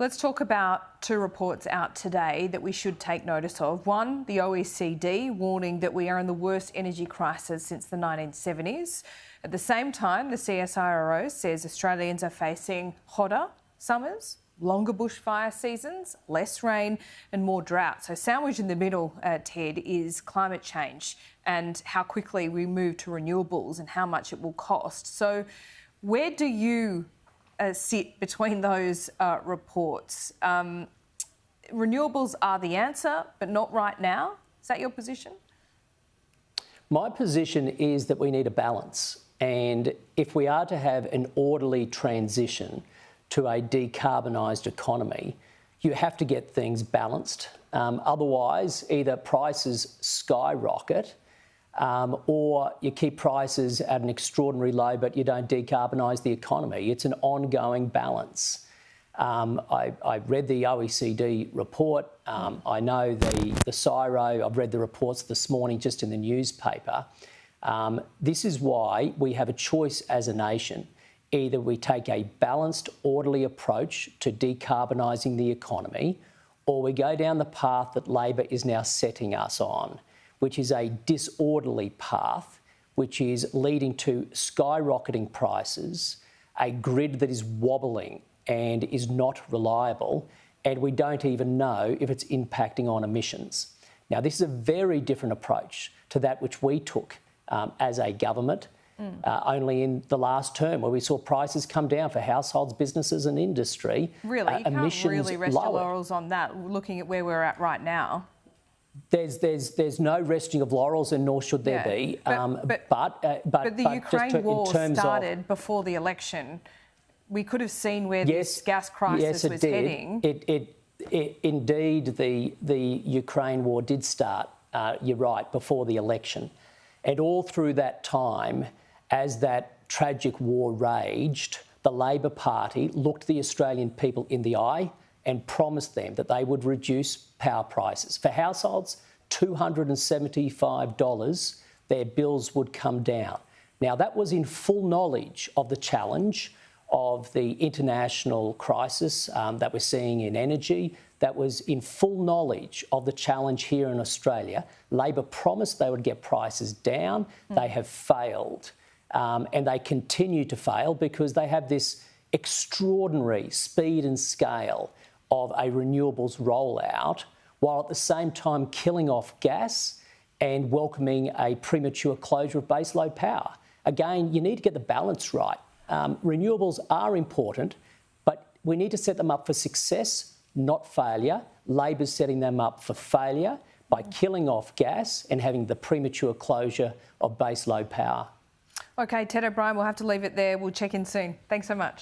Let's talk about two reports out today that we should take notice of. One, the OECD warning that we are in the worst energy crisis since the 1970s. At the same time, the CSIRO says Australians are facing hotter summers, longer bushfire seasons, less rain and more drought. So sandwiched in the middle, Ted, is climate change and how quickly we move to renewables and how much it will cost. So where do you sit between those reports? Renewables are the answer, but not right now. Is that your position? My position is that we need a balance. And if we are to have an orderly transition to a decarbonised economy, you have to get things balanced. Otherwise, either prices skyrocket or you keep prices at an extraordinary low, but you don't decarbonise the economy. It's an ongoing balance. I read the OECD report. I know the CSIRO. I've read the reports this morning just in the newspaper. This is why we have a choice as a nation. Either we take a balanced, orderly approach to decarbonising the economy, or we go down the path that Labor is now setting us on, which is a disorderly path, which is leading to skyrocketing prices, a grid that is wobbling and is not reliable, and we don't even know if it's impacting on emissions. Now, this is a very different approach to that which we took as a government only in the last term, where we saw prices come down for households, businesses and industry. Really? You can't really rest your laurels on that, looking at where we're at right now. There's no resting of laurels, and nor should there be. But the Ukraine war started before the election. We could have seen where this gas crisis was heading. Indeed, the Ukraine war did start, you're right, before the election. And all through that time, as that tragic war raged, the Labor Party looked the Australian people in the eye and promised them that they would reduce power prices. For households, $275, their bills would come down. Now, that was in full knowledge of the challenge of the international crisis that we're seeing in energy. That was in full knowledge of the challenge here in Australia. Labor promised they would get prices down. They have failed. And they continue to fail because they have this extraordinary speed and scale of a renewables rollout, while at the same time killing off gas and welcoming a premature closure of baseload power. Again, you need to get the balance right. Renewables are important, but we need to set them up for success, not failure. Labor's setting them up for failure by killing off gas and having the premature closure of baseload power. OK, Ted O'Brien, we'll have to leave it there. We'll check in soon. Thanks so much.